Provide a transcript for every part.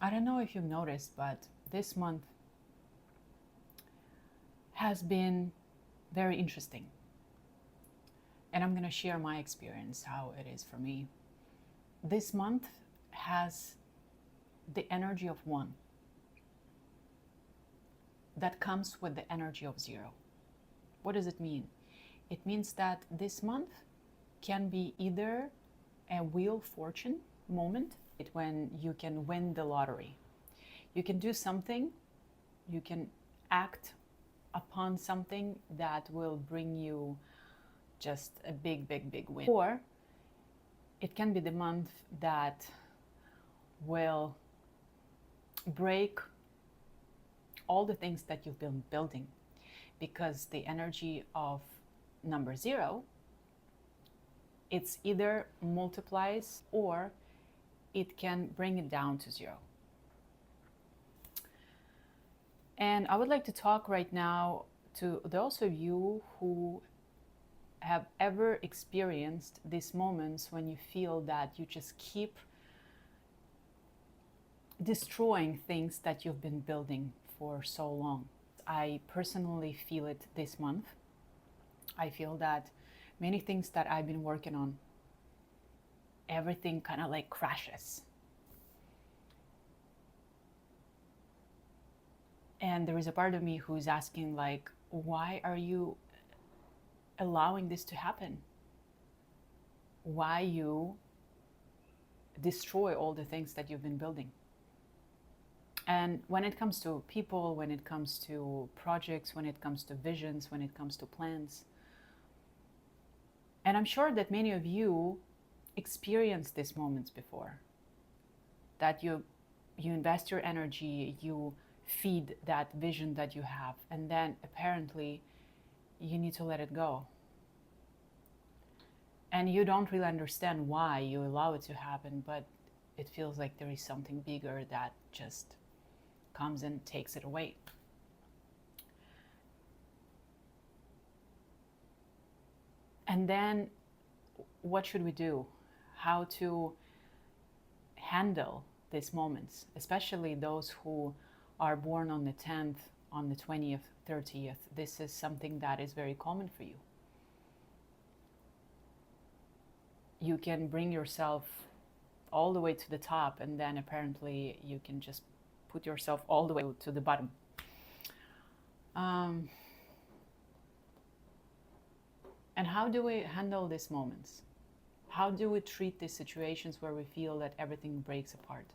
I don't know if you've noticed, but this month has been very interesting. And I'm going to share my experience, how it is for me. This month has the energy of one that comes with the energy of zero. What does it mean? It means that this month can be either a wheel of fortune moment, when you can win the lottery. You can do something, you can act upon something that will bring you just a big, big, big win. Or it can be the month that will break all the things that you've been building, because the energy of number zero, it's either multiplies or it can bring it down to zero. And I would like to talk right now to those of you who have ever experienced these moments when you feel that you just keep destroying things that you've been building for so long. I personally feel it this month. I feel that many things that I've been working on, everything kind of like crashes. And there is a part of me who's asking, like, why are you allowing this to happen? Why you destroy all the things that you've been building? And when it comes to people, when it comes to projects, when it comes to visions, when it comes to plans, and I'm sure that many of you experienced these moments before, that you invest your energy, you feed that vision that you have, and then apparently you need to let it go. And you don't really understand why you allow it to happen, but it feels like there is something bigger that just comes and takes it away. And then what should we do? How to handle these moments, especially those who are born on the 10th, on the 20th, 30th. This is something that is very common for you. You can bring yourself all the way to the top, and then apparently you can just put yourself all the way to the bottom. And how do we handle these moments? How do we treat these situations where we feel that everything breaks apart?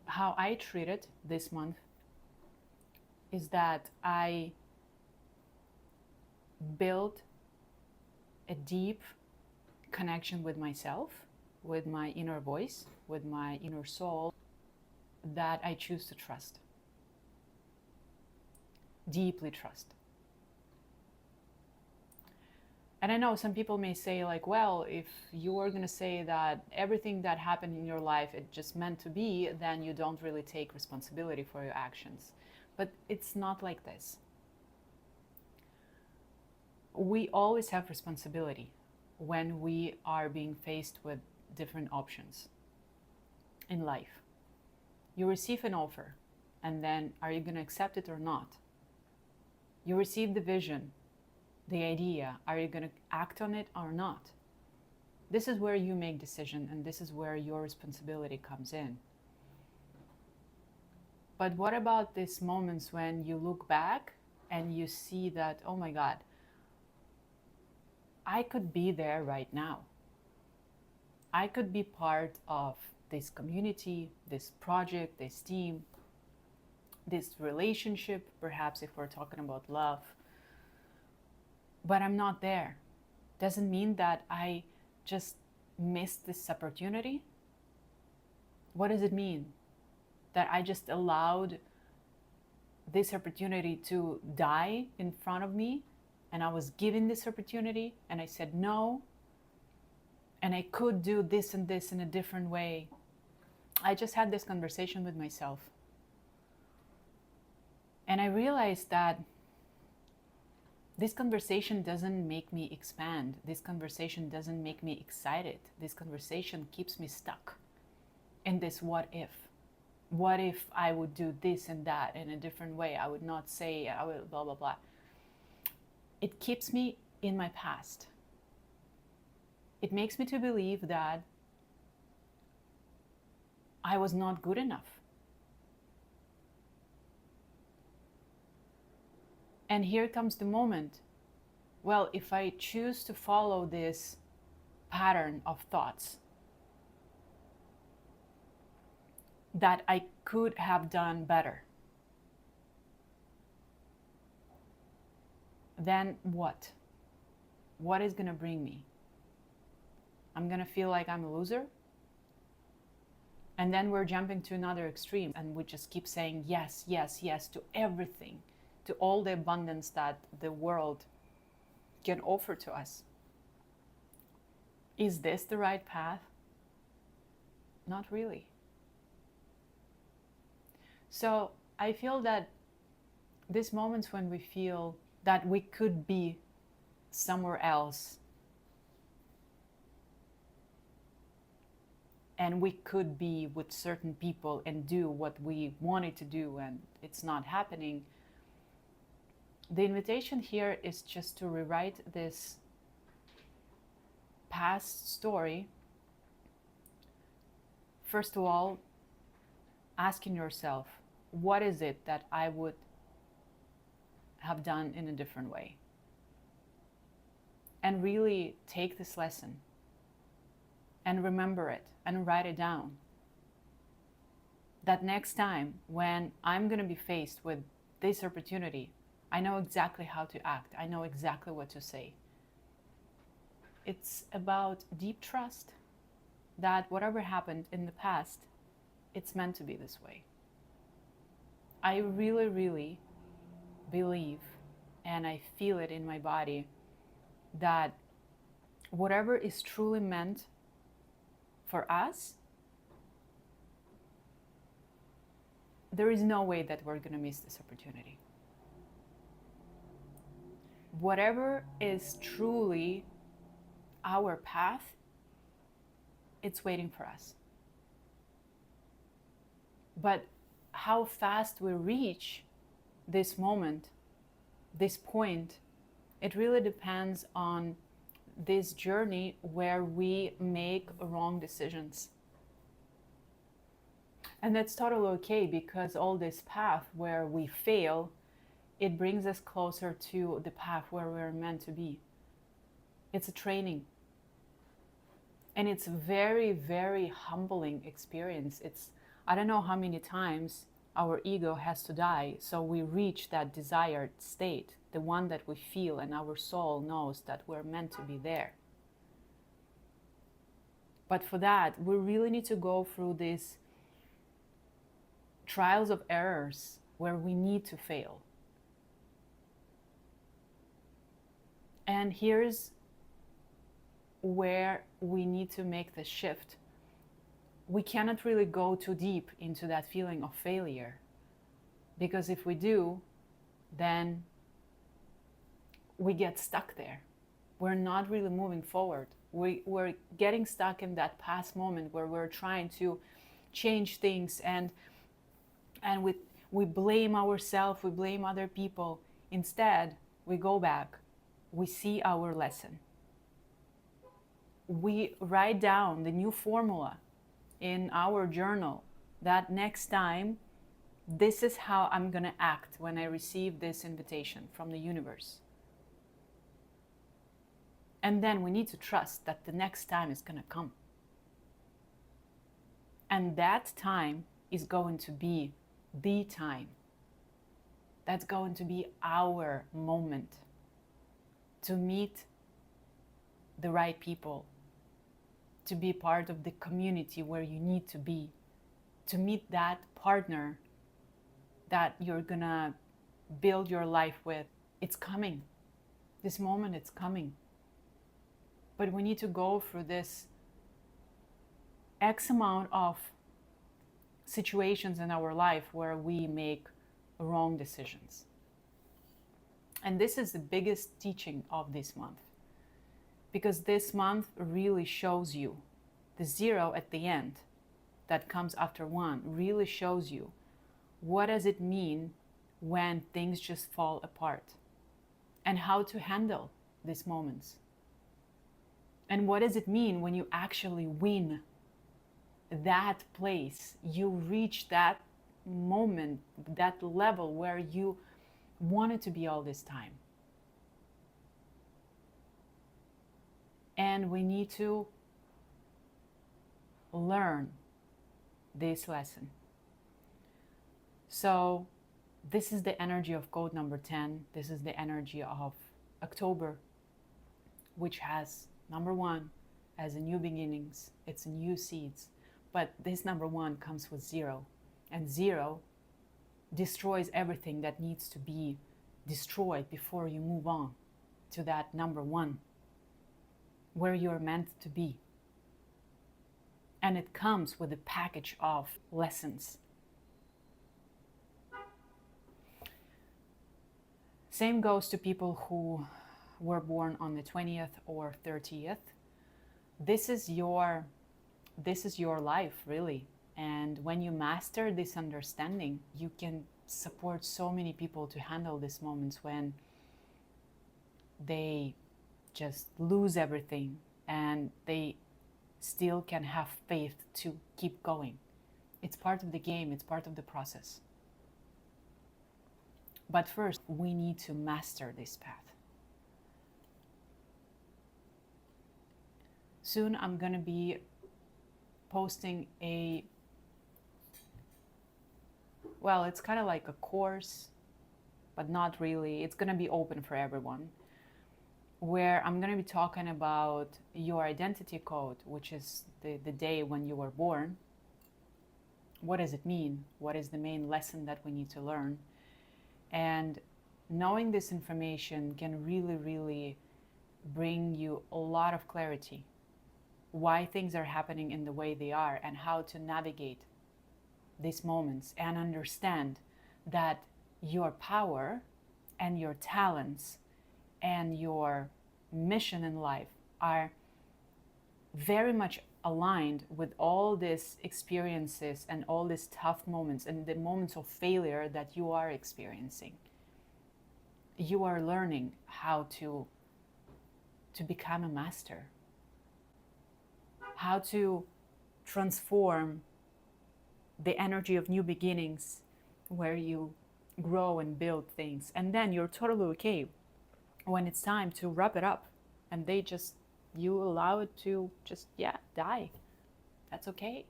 How I treat it this month is that I build a deep connection with myself, with my inner voice, with my inner soul, that I choose to trust. Deeply trust. And I know some people may say, like, well, if you are going to say that everything that happened in your life, it just meant to be, then you don't really take responsibility for your actions. But it's not like this. We always have responsibility when we are being faced with different options in life. You receive an offer, and then are you going to accept it or not? You receive the vision, the idea, are you going to act on it or not? This is where you make decision, and this is where your responsibility comes in. But what about these moments when you look back and you see that, oh my God, I could be there right now. I could be part of this community, this project, this team, this relationship, perhaps if we're talking about love. But I'm not there. Doesn't mean that I just missed this opportunity. What does it mean? That I just allowed this opportunity to die in front of me, and I was given this opportunity and I said no, and I could do this and this in a different way. I just had this conversation with myself. And I realized that This conversation doesn't make me expand. This conversation doesn't make me excited. This conversation keeps me stuck in this what if. What if I would do this and that in a different way? I would not say, I will blah, blah, blah. It keeps me in my past. It makes me to believe that I was not good enough. And here comes the moment. Well, if I choose to follow this pattern of thoughts that I could have done better, then what? What is going to bring me? I'm going to feel like I'm a loser? And then we're jumping to another extreme and we just keep saying yes, yes, yes to everything, to all the abundance that the world can offer to us. Is this the right path? Not really. So I feel that these moments when we feel that we could be somewhere else and we could be with certain people and do what we wanted to do and it's not happening, the invitation here is just to rewrite this past story. First of all, asking yourself, what is it that I would have done in a different way? And really take this lesson and remember it and write it down. That next time when I'm going to be faced with this opportunity, I know exactly how to act. I know exactly what to say. It's about deep trust that whatever happened in the past, it's meant to be this way. I really, really believe, and I feel it in my body, that whatever is truly meant for us, there is no way that we're going to miss this opportunity. Whatever is truly our path, it's waiting for us. But how fast we reach this moment, this point, it really depends on this journey where we make wrong decisions. And that's totally okay, because all this path where we fail, it brings us closer to the path where we're meant to be. It's a training. And it's a very, very humbling experience. I don't know how many times our ego has to die so we reach that desired state, the one that we feel and our soul knows that we're meant to be there. But for that, we really need to go through these trials of errors where we need to fail. And here's where we need to make the shift. We cannot really go too deep into that feeling of failure, because if we do, then we get stuck there. We're not really moving forward. We're getting stuck in that past moment where we're trying to change things and we blame ourselves, we blame other people. Instead, we go back, we see our lesson. We write down the new formula in our journal that next time, this is how I'm going to act when I receive this invitation from the universe. And then we need to trust that the next time is going to come. And that time is going to be the time. That's going to be our moment to meet the right people, to be part of the community where you need to be, to meet that partner that you're gonna build your life with. It's coming. This moment, it's coming. But we need to go through this X amount of situations in our life where we make wrong decisions. And this is the biggest teaching of this month, because this month really shows you the 0 at the end that comes after 1 really shows you what does it mean when things just fall apart, and how to handle these moments. And what does it mean when you actually win that place, you reach that moment, that level where you wanted to be all this time. And we need to learn this lesson. So this is the energy of code number 10. This is the energy of October, which has number 1 as a new beginnings. It's a new seeds. But this number 1 comes with 0. And 0 destroys everything that needs to be destroyed before you move on to that number 1, where you're meant to be. And it comes with a package of lessons. Same goes to people who were born on the 20th or 30th. This is your life, really. And when you master this understanding, you can support so many people to handle these moments when they just lose everything and they still can have faith to keep going. It's part of the game, it's part of the process. But first, we need to master this path. Soon I'm going to be posting it's kind of like a course, but not really. It's going to be open for everyone, where I'm going to be talking about your identity code, which is the day when you were born. What does it mean? What is the main lesson that we need to learn? And knowing this information can really, really bring you a lot of clarity, why things are happening in the way they are, and how to navigate these moments and understand that your power and your talents and your mission in life are very much aligned with all these experiences and all these tough moments and the moments of failure that you are experiencing. You are learning how to become a master, how to transform the energy of new beginnings, where you grow and build things, and then you're totally okay when it's time to wrap it up, and you allow it to just die. That's okay.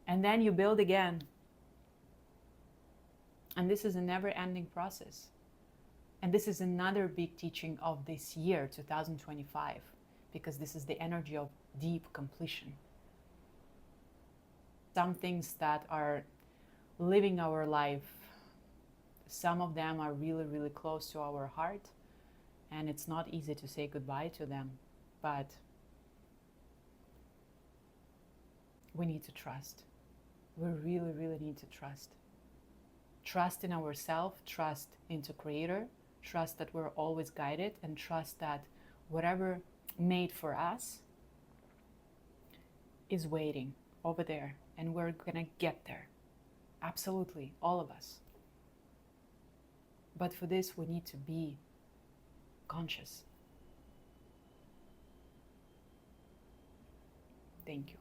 And then you build again. And this is a never-ending process. And this is another big teaching of this year, 2025, because this is the energy of deep completion. Some things that are living our life, some of them are really, really close to our heart, and it's not easy to say goodbye to them, but we need to trust. We really, really need to trust. Trust in ourselves, trust into Creator, trust that we're always guided, and trust that whatever made for us is waiting over there, and we're gonna get there. Absolutely, all of us. But for this, we need to be conscious. Thank you.